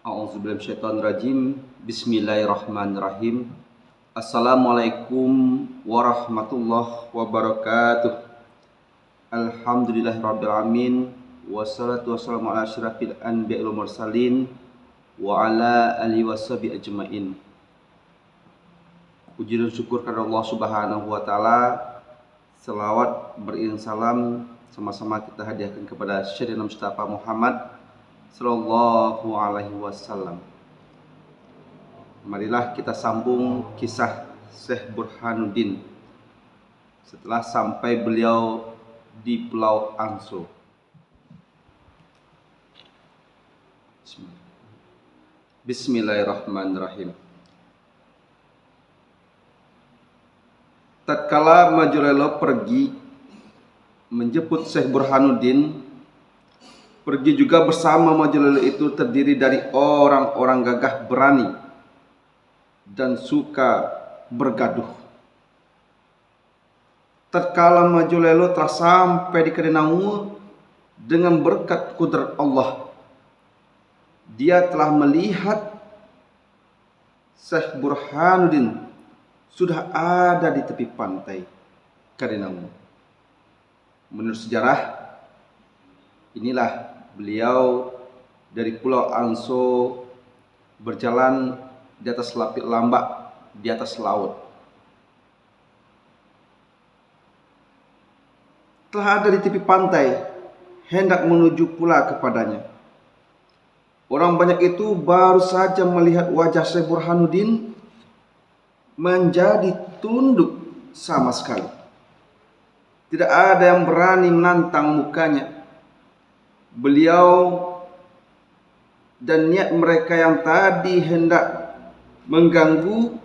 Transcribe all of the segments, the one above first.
A'udzubillahiminasyaitonirrajim. Bismillahirrahmanirrahim. Assalamualaikum warahmatullahi wabarakatuh. Alhamdulillahirrabbilalamin. Wassalatu wassalamu ala asyrafil anbiya'i wal mursalin wa ala alihi washabihi ajmain. Puji dan syukur kepada Allah Subhanahu wa taala. Selawat beriring salam sama-sama kita hadiahkan kepada Sayyidina Mustafa Muhammad sallallahu alaihi wasallam. Marilah kita sambung kisah Syekh Burhanuddin setelah sampai beliau di Pulau Angso. Bismillahirrahmanirrahim. Tatkala Majulelo pergi menjemput Syekh Burhanuddin, pergi juga bersama Majulelo itu terdiri dari orang-orang gagah berani dan suka bergaduh. Tatkala Majulelo telah sampai di Kedinaungu, dengan berkat kudrat Allah, dia telah melihat Syekh Burhanuddin sudah ada di tepi pantai Kedinaungu. Menurut sejarah, inilah beliau dari Pulau Angso berjalan di atas lapik lambak di atas laut. Telah ada di tepi pantai, hendak menuju pula kepadanya. Orang banyak itu baru saja melihat wajah Syekh Burhanuddin menjadi tunduk sama sekali. Tidak ada yang berani menantang mukanya. Beliau dan niat mereka yang tadi hendak mengganggu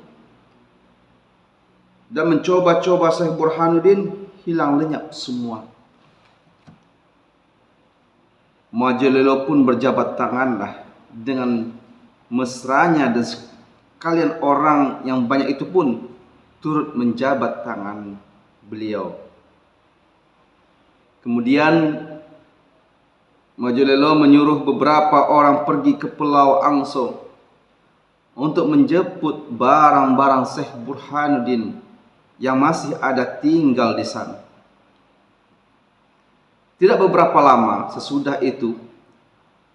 dan mencoba-coba Syekh Burhanuddin hilang lenyap semua. Majulelo pun berjabat tanganlah dengan mesranya, dan sekalian orang yang banyak itu pun turut menjabat tangan beliau. Kemudian Majulelo menyuruh beberapa orang pergi ke Pulau Angso untuk menjemput barang-barang Syekh Burhanuddin yang masih ada tinggal di sana. Tidak beberapa lama sesudah itu,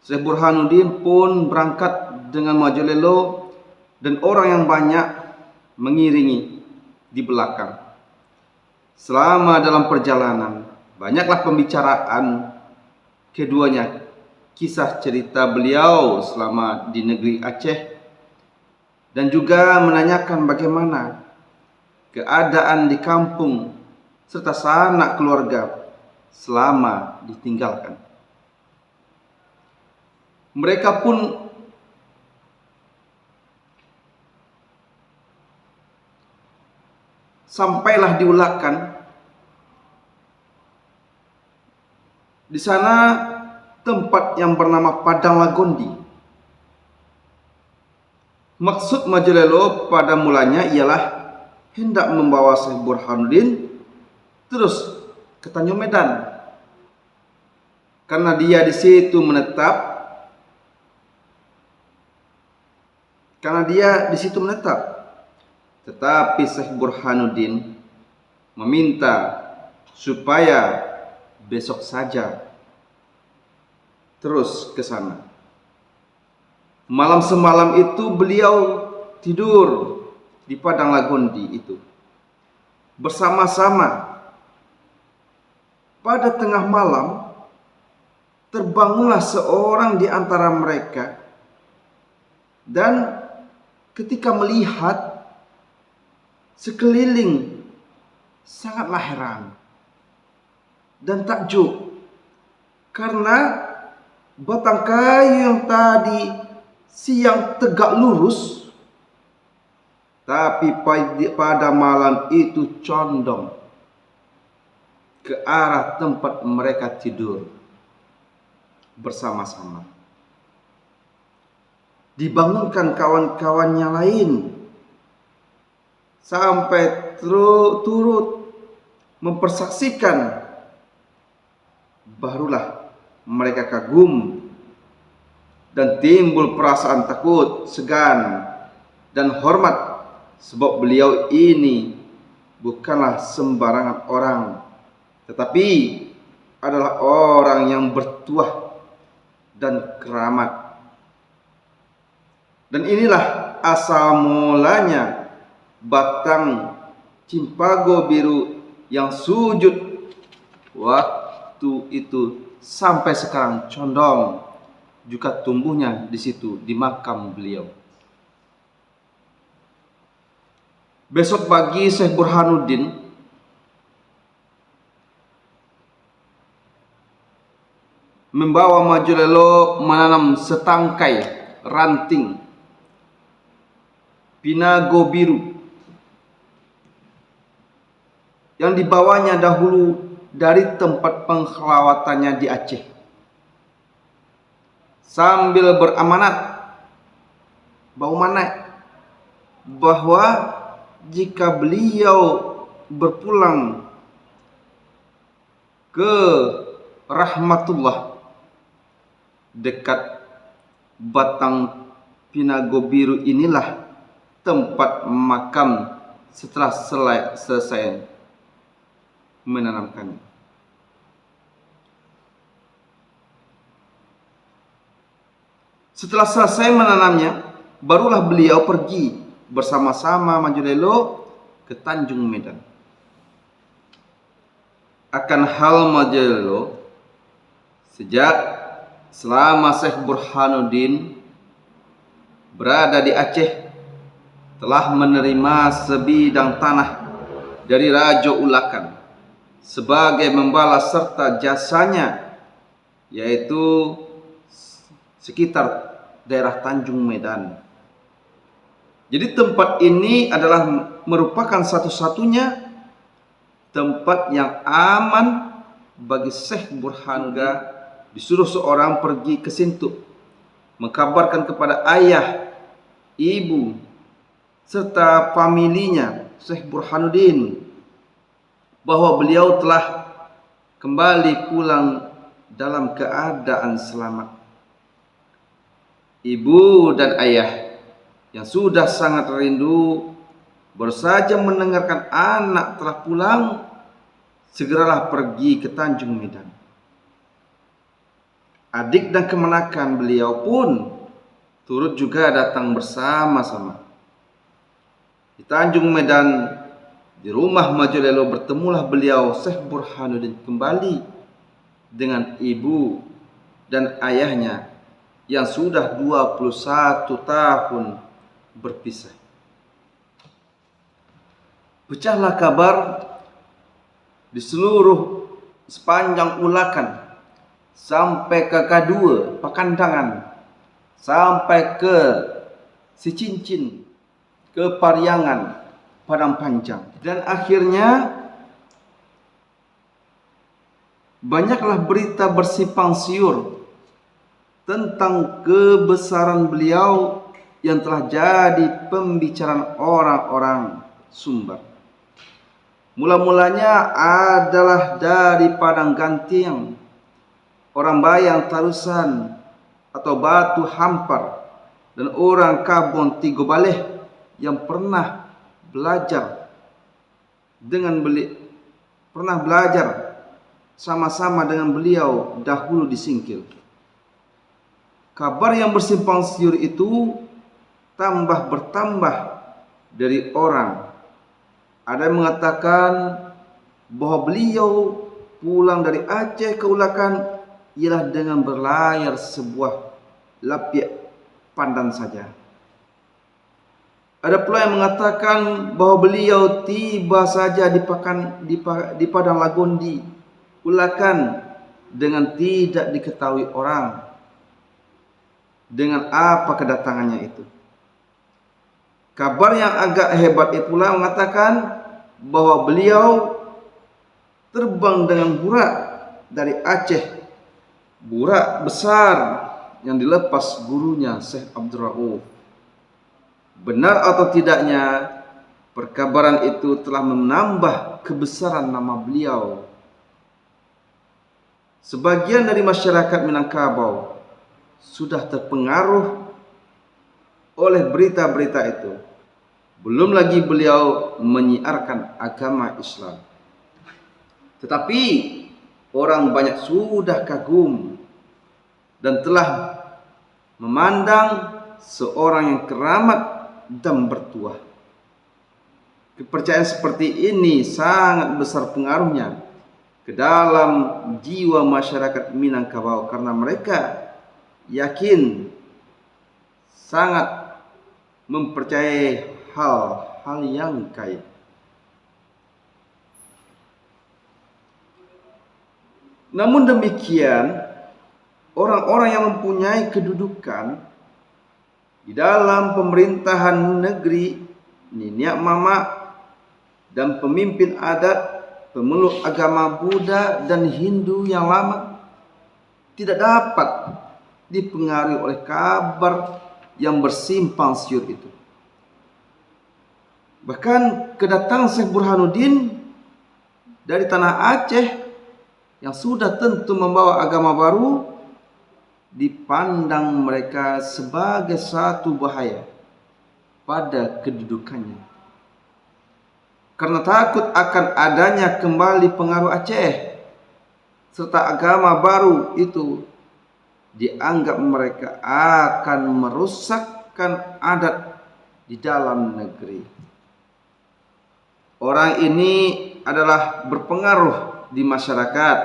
Syekh Burhanuddin pun berangkat dengan Majulelo dan orang yang banyak mengiringi di belakang. Selama dalam perjalanan, banyaklah pembicaraan keduanya, kisah cerita beliau selama di negeri Aceh, dan juga menanyakan bagaimana keadaan di kampung serta sanak keluarga selama ditinggalkan. Mereka pun sampailah di Ulakan. Di sana tempat yang bernama Padang Lagondi. Maksud Majulelo pada mulanya ialah hendak membawa Syekh Burhanuddin terus ke Tanjung Medan, karena dia di situ menetap. Tetapi Syekh Burhanuddin meminta supaya besok saja terus ke sana. Malam semalam itu beliau tidur di Padang Lagondi itu bersama-sama. Pada tengah malam terbangunlah seorang di antara mereka, dan ketika melihat sekeliling sangatlah heran dan takjub, karena batang kayu yang tadi siang tegak lurus, tapi pada malam itu condong ke arah tempat mereka tidur bersama-sama. Dibangunkan kawan-kawannya lain sampai turut mempersaksikan. Barulah mereka kagum dan timbul perasaan takut, segan, dan hormat, sebab beliau ini bukanlah sembarangan orang, tetapi adalah orang yang bertuah dan keramat. Dan inilah asal mulanya batang cimpago biru yang sujud waktu itu sampai sekarang condong juga tumbuhnya di situ di makam beliau. Besok pagi Syekh Burhanuddin membawa Majulelo menanam setangkai ranting pinago biru yang dibawanya dahulu dari tempat pengkhalawatannya di Aceh, sambil beramanat bahwa jika beliau berpulang ke rahmatullah dekat batang pinago biru inilah tempat makam setelah selesai menanamkannya. Setelah selesai menanamnya, barulah beliau pergi bersama-sama Majulelo ke Tanjung Medan. Akan hal Majulelo, sejak selama Syekh Burhanuddin berada di Aceh, telah menerima sebidang tanah dari Raja Ulakan sebagai membalas serta jasanya, yaitu sekitar daerah Tanjung Medan. Jadi tempat ini adalah merupakan satu-satunya tempat yang aman bagi Syekh Burhanuddin. Disuruh seorang pergi ke situ, mengkabarkan kepada ayah, ibu, serta familinya Syekh Burhanuddin bahwa beliau telah kembali pulang dalam keadaan selamat. Ibu dan ayah yang sudah sangat rindu baru saja mendengarkan anak telah pulang, segeralah pergi ke Tanjung Medan. Adik dan kemenakan beliau pun turut juga datang bersama-sama. Di Tanjung Medan, di rumah Majulelo, bertemulah beliau Syekh Burhanuddin kembali dengan ibu dan ayahnya yang sudah 21 tahun berpisah. Pecahlah kabar di sepanjang Ulakan sampai ke K2 Pakandangan, sampai ke Sicincin, ke Pariangan, Padang Panjang, dan akhirnya banyaklah berita bersipang siur tentang kebesaran beliau yang telah jadi pembicaraan orang-orang Sumbar. Mula-mulanya adalah dari Padang Gantiang, orang Bayang Tarusan atau Batu Hampar, dan orang Kabon Tigo Baleh yang pernah belajar sama-sama dengan beliau dahulu di Singkil. Kabar yang bersimpang siur itu bertambah dari orang. Ada yang mengatakan bahwa beliau pulang dari Aceh ke Ulakan ialah dengan berlayar sebuah lapiak pandan saja. Ada pula yang mengatakan bahwa beliau tiba saja di Padang Lagondi, Ulakan, dengan tidak diketahui orang dengan apa kedatangannya itu. Kabar yang agak hebat itulah mengatakan bahwa beliau terbang dengan burak dari Aceh, burak besar yang dilepas gurunya Syekh Abdul Rauf. Benar atau tidaknya, perkabaran itu telah menambah kebesaran nama beliau. Sebagian dari masyarakat Minangkabau sudah terpengaruh oleh berita-berita itu. Belum lagi beliau menyiarkan agama Islam. Tetapi orang banyak sudah kagum dan telah memandang seorang yang keramat dan bertuah. Kepercayaan seperti ini sangat besar pengaruhnya ke dalam jiwa masyarakat Minangkabau, karena mereka yakin sangat mempercayai hal-hal yang gaib. Namun demikian, orang-orang yang mempunyai kedudukan di dalam pemerintahan negeri, niniak mama, dan pemimpin adat, pemeluk agama Buddha dan Hindu yang lama tidak dapat dipengaruhi oleh kabar yang bersimpang siur itu. Bahkan kedatangan Syekh Burhanuddin dari tanah Aceh yang sudah tentu membawa agama baru dipandang mereka sebagai satu bahaya pada kedudukannya, karena takut akan adanya kembali pengaruh Aceh, serta agama baru itu dianggap mereka akan merusakkan adat di dalam negeri. Orang ini adalah berpengaruh di masyarakat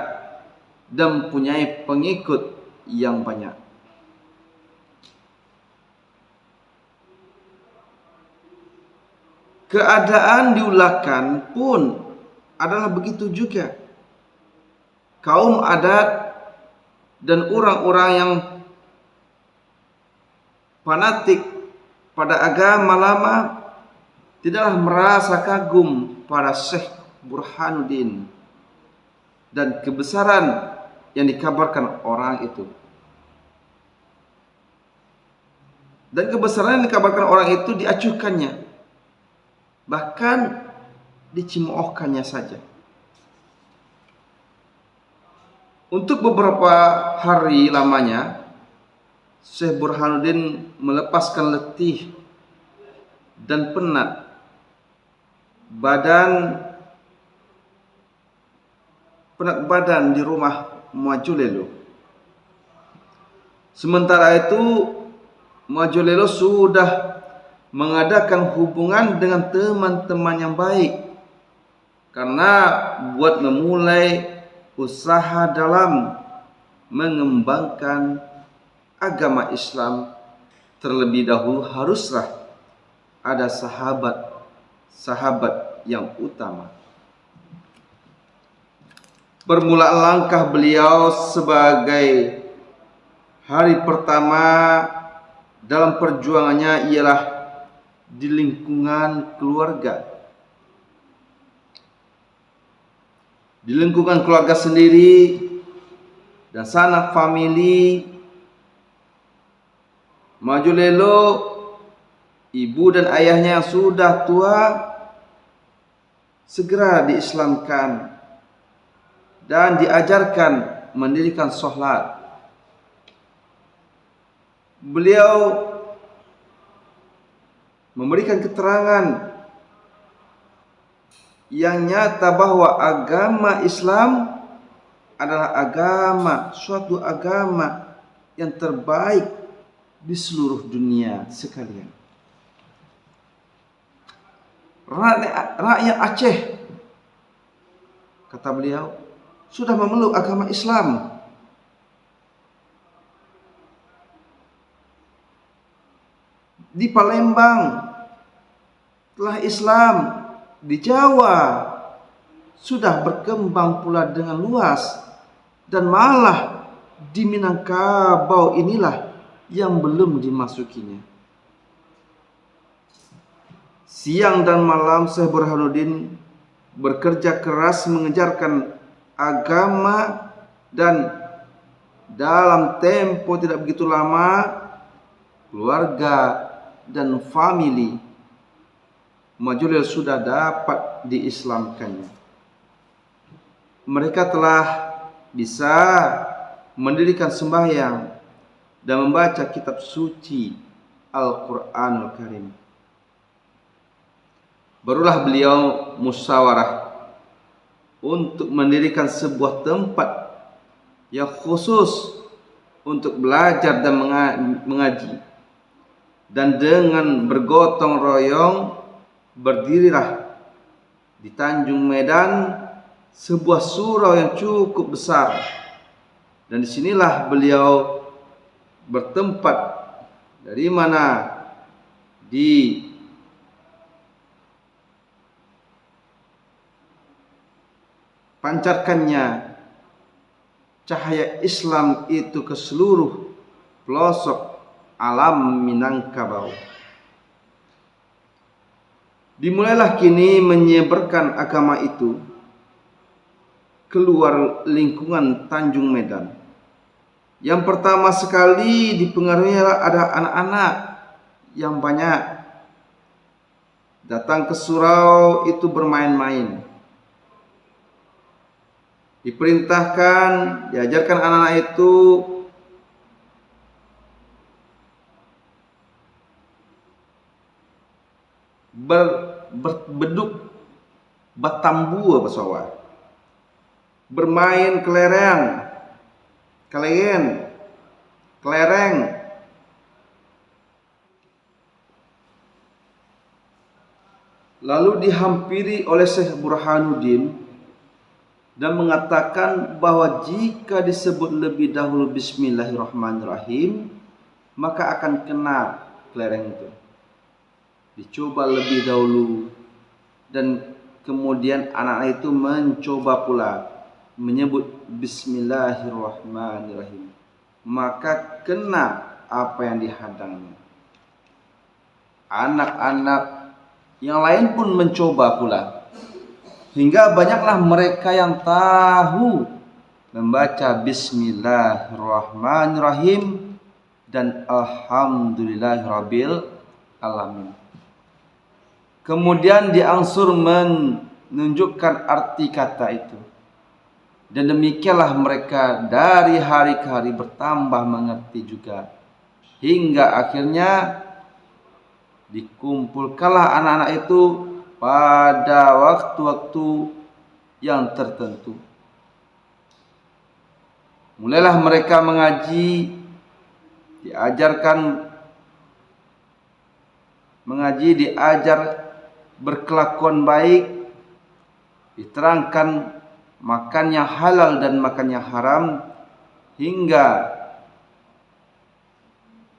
dan mempunyai pengikut yang banyak. Keadaan diulakan pun adalah begitu juga. Kaum adat dan orang-orang yang fanatik pada agama lama tidaklah merasa kagum pada Syekh Burhanuddin dan kebesaran yang dikabarkan orang itu. Dan kebesaran yang dikabarkan orang itu diacuhkannya, bahkan dicemoohkannya saja. Untuk beberapa hari lamanya, Syekh Burhanuddin melepaskan letih dan penat badan di rumah Majulelo. Sementara itu, Majulelo sudah mengadakan hubungan dengan teman-teman yang baik, karena buat memulai usaha dalam mengembangkan agama Islam, terlebih dahulu haruslah ada sahabat yang utama. Permulaan langkah beliau sebagai hari pertama dalam perjuangannya ialah di lingkungan keluarga. Di lingkungan keluarga sendiri dan sanak famili, Majulelo, ibu dan ayahnya yang sudah tua, segera diislamkan dan diajarkan mendirikan sholat. Beliau memberikan keterangan yang nyata bahwa agama Islam adalah suatu agama yang terbaik di seluruh dunia sekalian. Rakyat Aceh, kata beliau, sudah memeluk agama Islam. Di Palembang telah Islam, di Jawa sudah berkembang pula dengan luas, dan malah di Minangkabau inilah yang belum dimasukinya. Siang dan malam Syekh Burhanuddin bekerja keras mengejarkan agama, dan dalam tempo tidak begitu lama keluarga dan famili Majulelo sudah dapat diislamkannya. Mereka telah bisa mendirikan sembahyang dan membaca kitab suci Al-Quranul Karim. Barulah beliau musyawarah untuk mendirikan sebuah tempat yang khusus untuk belajar dan mengaji. Dan dengan bergotong royong berdirilah di Tanjung Medan sebuah surau yang cukup besar. Dan disinilah beliau bertempat, dari mana dipancarkannya cahaya Islam itu ke seluruh pelosok alam Minangkabau. Dimulailah kini menyebarkan agama itu keluar lingkungan Tanjung Medan. Yang pertama sekali dipengaruhi ada anak-anak yang banyak datang ke surau itu bermain-main. Diperintahkan, diajarkan anak-anak itu beduk batambu apa sawah, bermain kelereng, lalu dihampiri oleh Syekh Burhanuddin dan mengatakan bahwa jika disebut lebih dahulu Bismillahirrahmanirrahim, maka akan kena kelereng itu. Dicoba lebih dahulu, dan kemudian anak-anak itu mencoba pula menyebut Bismillahirrahmanirrahim, maka kena apa yang dihadangnya. Anak-anak yang lain pun mencoba pula, hingga banyaklah mereka yang tahu membaca Bismillahirrahmanirrahim dan Alhamdulillahirabbil alamin. Kemudian diangsur menunjukkan arti kata itu, dan demikianlah mereka dari hari ke hari bertambah mengerti juga, hingga akhirnya dikumpulkanlah anak-anak itu pada waktu-waktu yang tertentu. Mulailah mereka mengaji, diajar berkelakuan baik, diterangkan makan yang halal dan makan yang haram, hingga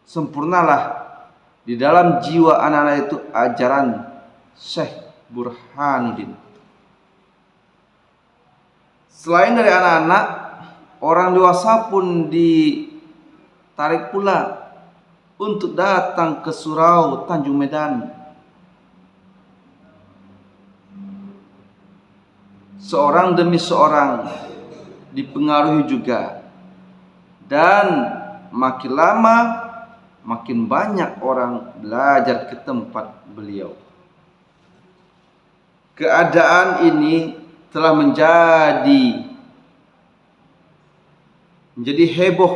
sempurnalah di dalam jiwa anak-anak itu ajaran Syekh Burhanuddin. Selain dari anak-anak, orang dewasa pun ditarik pula untuk datang ke surau Tanjung Medan. Seorang demi seorang dipengaruhi juga, dan makin lama makin banyak orang belajar ke tempat beliau. Keadaan ini telah menjadi heboh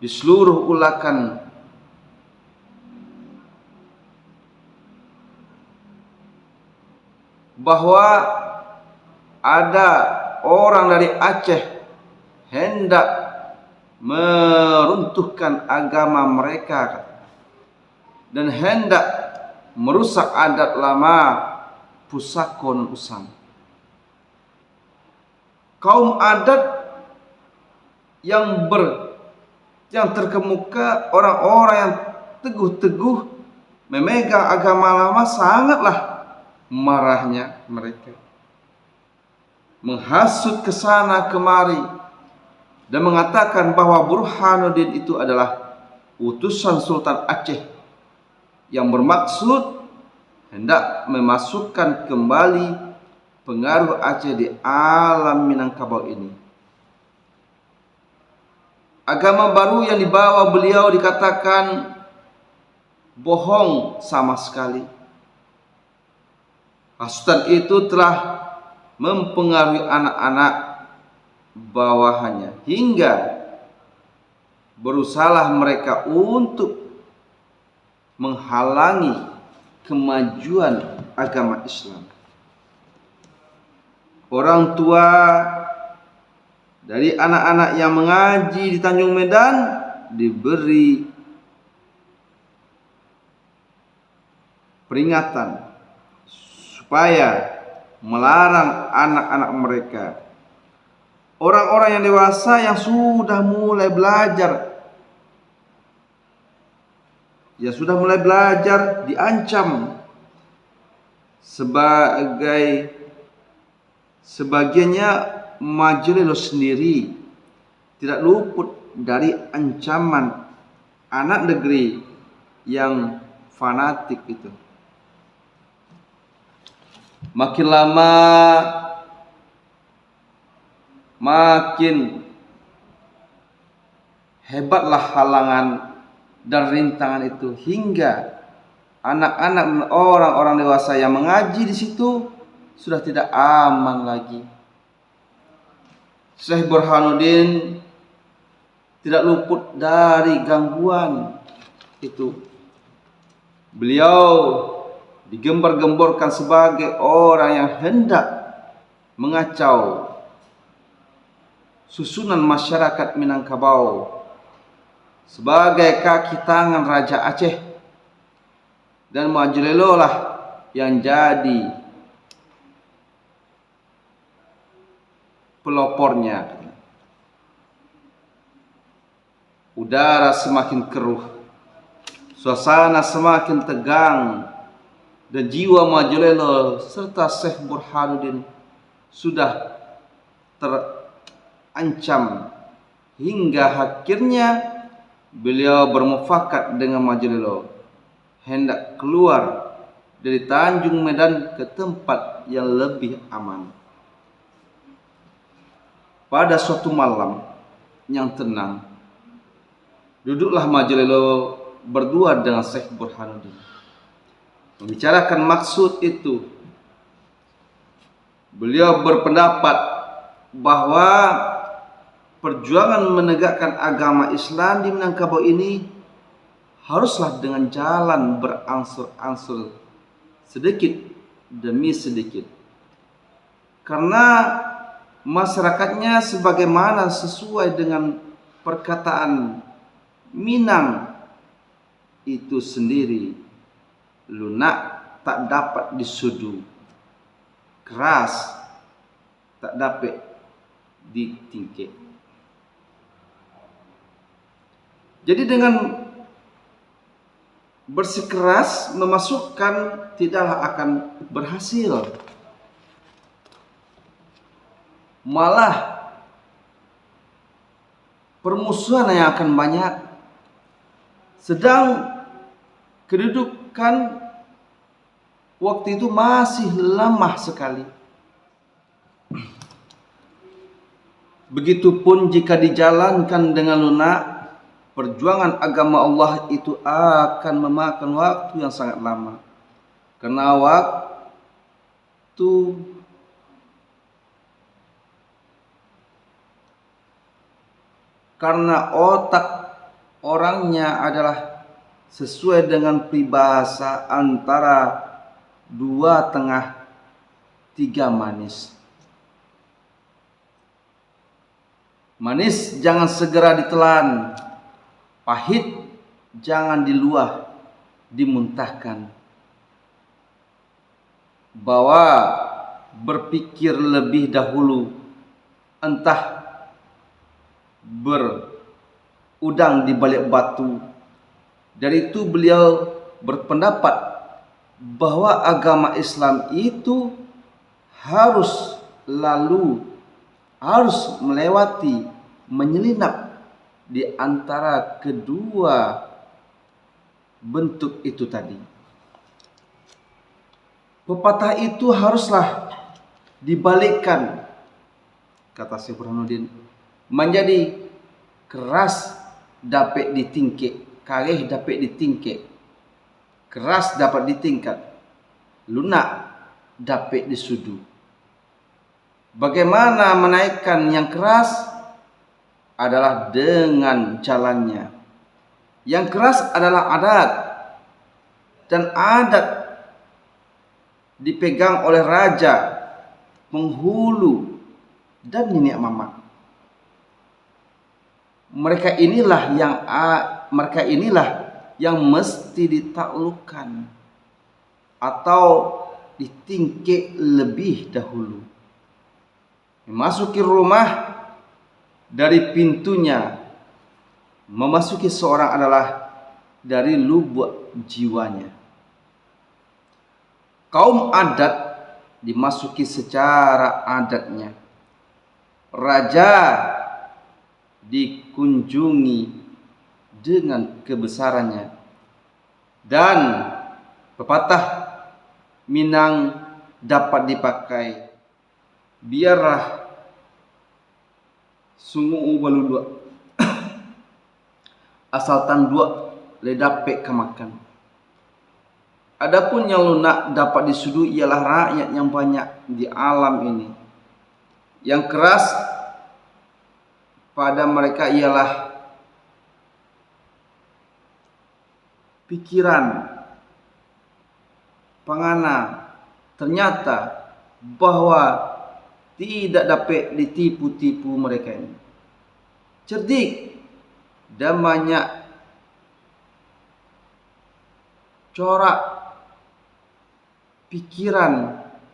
di seluruh ulakan bahwa ada orang dari Aceh hendak meruntuhkan agama mereka dan hendak merusak adat lama Pusakon Usang. Kaum adat yang terkemuka, orang-orang yang teguh-teguh memegang agama lama, sangatlah marahnya mereka, menghasut ke sana kemari dan mengatakan bahwa Burhanuddin itu adalah utusan Sultan Aceh yang bermaksud hendak memasukkan kembali pengaruh Aceh di alam Minangkabau ini. Agama baru yang dibawa beliau dikatakan bohong sama sekali. Hasutan itu telah mempengaruhi anak-anak bawahannya, hingga berusahalah mereka untuk menghalangi kemajuan agama Islam. Orang tua dari anak-anak yang mengaji di Tanjung Medan diberi peringatan supaya melarang anak-anak mereka. Orang-orang yang dewasa yang sudah mulai belajar, diancam sebagiannya majelis sendiri tidak luput dari ancaman anak negeri yang fanatik itu. Makin lama makin hebatlah halangan dan rintangan itu, hingga anak-anak dan orang-orang dewasa yang mengaji di situ sudah tidak aman lagi. Syekh Burhanuddin tidak luput dari gangguan itu. Beliau digembar-gemborkan sebagai orang yang hendak mengacau susunan masyarakat Minangkabau, sebagai kaki tangan Raja Aceh, dan Majelelo lah yang jadi pelopornya. Udara semakin keruh, suasana semakin tegang, dan jiwa Majelelo serta Syekh Burhanuddin sudah terancam, hingga akhirnya beliau bermufakat dengan Majelelo hendak keluar dari Tanjung Medan ke tempat yang lebih aman. Pada suatu malam yang tenang, duduklah Majelelo berdua dengan Syekh Burhanuddin, membicarakan maksud itu. Beliau berpendapat bahwa perjuangan menegakkan agama Islam di Minangkabau ini haruslah dengan jalan berangsur-angsur, sedikit demi sedikit, karena masyarakatnya sebagaimana sesuai dengan perkataan Minang itu sendiri, lunak tak dapat disudu, keras tak dapat ditingkik. Jadi dengan bersikeras memasukkan tidaklah akan berhasil, malah permusuhan yang akan banyak. Sedang kedudukan waktu itu masih lemah sekali. Begitupun jika dijalankan dengan lunak, perjuangan agama Allah itu akan memakan waktu yang sangat lama. Karena otak orangnya adalah sesuai dengan peribahasa antara 2,5-3 manis. Manis jangan segera ditelan, pahit jangan diluah, dimuntahkan. Bahwa berpikir lebih dahulu, entah berudang di balik batu. Dari itu beliau berpendapat bahwa agama Islam itu harus melewati, menyelinap di antara kedua bentuk itu tadi. Pepatah itu haruslah dibalikkan, kata Syekh Burhanuddin, menjadi keras dapat ditingkik, kareh dapat ditingkik, keras dapat ditingkat, lunak dapat disudu. Bagaimana menaikkan yang keras adalah dengan jalannya. Yang keras adalah adat, dan adat dipegang oleh raja, penghulu, dan nenek mama. Mereka inilah yang mesti ditaklukkan atau ditingkik lebih dahulu. Memasuki rumah dari pintunya, memasuki seorang adalah dari lubuk jiwanya. Kaum adat dimasuki secara adatnya. Raja dikunjungi dengan kebesarannya. Dan pepatah Minang dapat dipakai, biarlah sungu baludua asal tandua ledape kemakan. Adapun yang lunak dapat disuduh ialah rakyat yang banyak di alam ini. Yang keras pada mereka ialah pikiran, pangana. Ternyata bahwa tidak dapat ditipu-tipu mereka ini. Cerdik dan banyak corak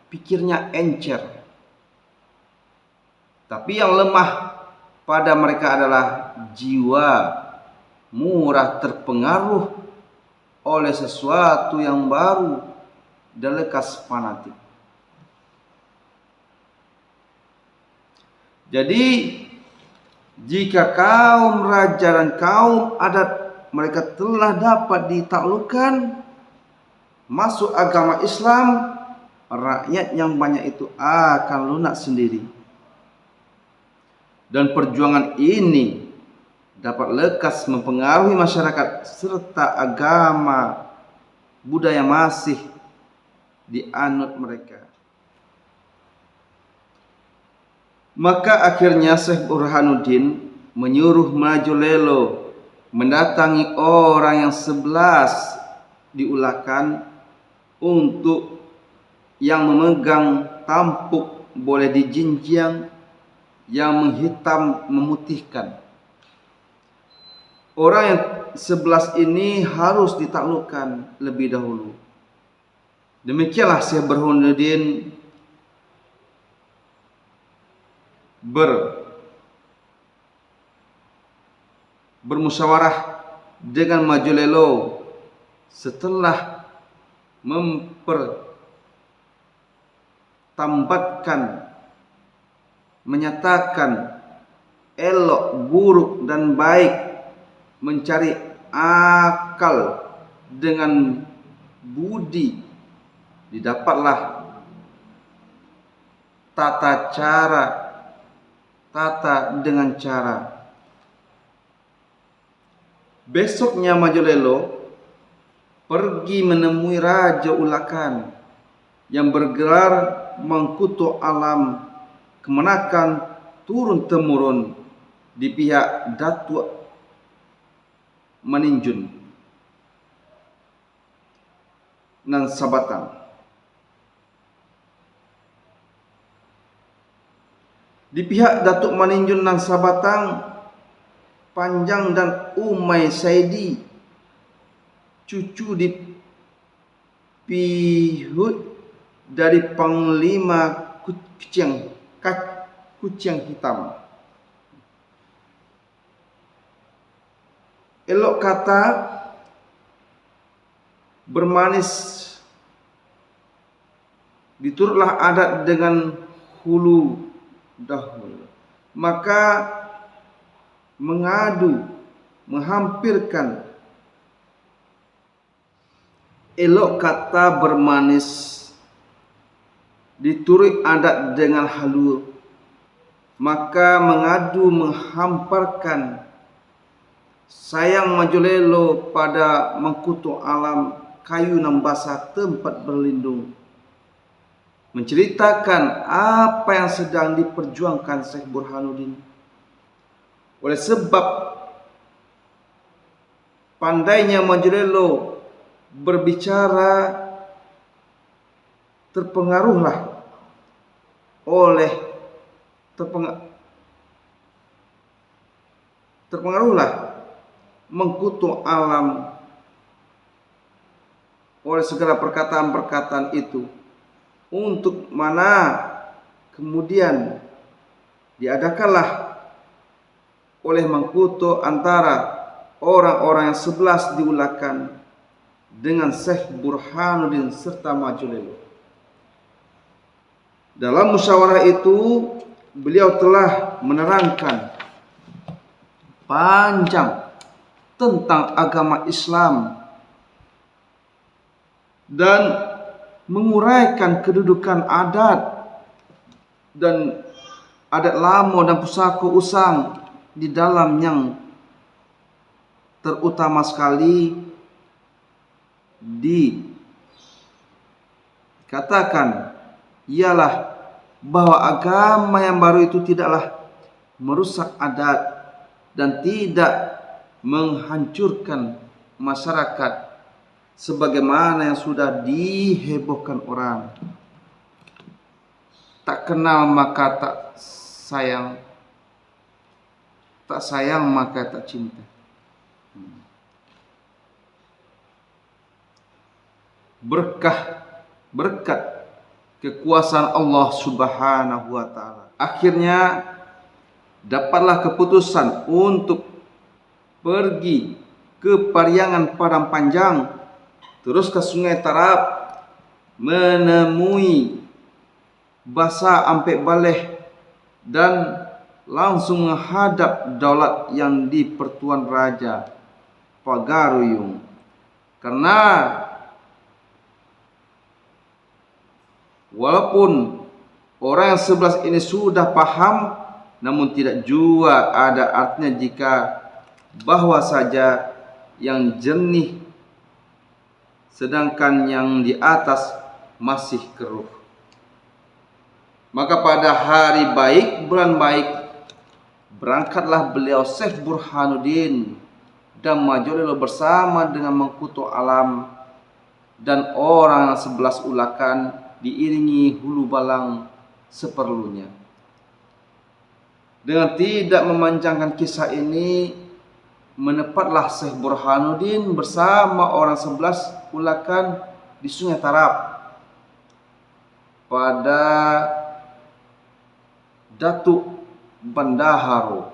pikirnya encer. Tapi yang lemah pada mereka adalah jiwa murah terpengaruh oleh sesuatu yang baru dan lekas fanatik. Jadi jika kaum raja dan kaum adat mereka telah dapat ditaklukkan masuk agama Islam, rakyat yang banyak itu akan lunak sendiri. Dan perjuangan ini dapat lekas mempengaruhi masyarakat serta agama budaya masih dianut mereka. Maka akhirnya Syekh Burhanuddin menyuruh Majulelo mendatangi orang yang 11 diulakan untuk yang memegang tampuk boleh dijinjang, yang menghitam memutihkan. Orang yang 11 ini harus ditaklukkan lebih dahulu. Demikianlah Syekh Burhanuddin bermusyawarah dengan Majulelo setelah menyatakan elok, buruk, dan baik, mencari akal dengan budi, didapatlah tata dengan cara. Besoknya Majulelo pergi menemui Raja Ulakan yang bergelar mengkutuk alam kemenakan turun-temurun di pihak Datuk Maninjun nan Sabatang. Di pihak Datuk Maninjun nan Sabatang, Panjang dan Umay Saidi, cucu dipihut dari Panglima Kucing Hitam. Elok kata bermanis diturutlah adat dengan hulu dahulu. Maka menghampirkan. Elok kata bermanis diturut adat dengan halu, maka menghamparkan. Sayang Majulelo pada mengkutuk alam kayu nan basah tempat berlindung, menceritakan apa yang sedang diperjuangkan Syekh Burhanuddin. Oleh sebab pandainya Majulelo berbicara, terpengaruhlah oleh terpengaruhlah mengkutuk alam oleh segala perkataan-perkataan itu, untuk mana kemudian diadakanlah oleh mengkutuk antara orang-orang yang 11 diulakan dengan Syekh Burhanuddin serta Majulelo. Dalam musyawarah itu beliau telah menerangkan panjang tentang agama Islam dan menguraikan kedudukan adat dan adat lamo dan pusaka usang di dalam, yang terutama sekali dikatakan ialah bahwa agama yang baru itu tidaklah merusak adat dan tidak menghancurkan masyarakat sebagaimana yang sudah dihebohkan orang. Tak kenal maka tak sayang, tak sayang maka tak cinta. Berkat kekuasaan Allah Subhanahu wa taala, akhirnya dapatlah keputusan untuk pergi ke Pariangan Padang Panjang, terus ke Sungai Tarap, menemui Basa Ampek Baleh, dan langsung menghadap daulat yang di Pertuan Raja Pagaruyung. Karena walaupun orang yang 11 ini sudah paham, namun tidak juga ada artinya jika bahwa saja yang jernih sedangkan yang di atas masih keruh. Maka pada hari baik, bulan baik, berangkatlah beliau Syekh Burhanuddin dan Majulelo bersama dengan mengkutuk alam dan orang 11 ulakan, diiringi hulu balang seperlunya. Dengan tidak memanjangkan kisah ini, menepatlah Syekh Burhanuddin bersama orang 11 ulakan di Sungai Tarap pada Datuk Bendaharo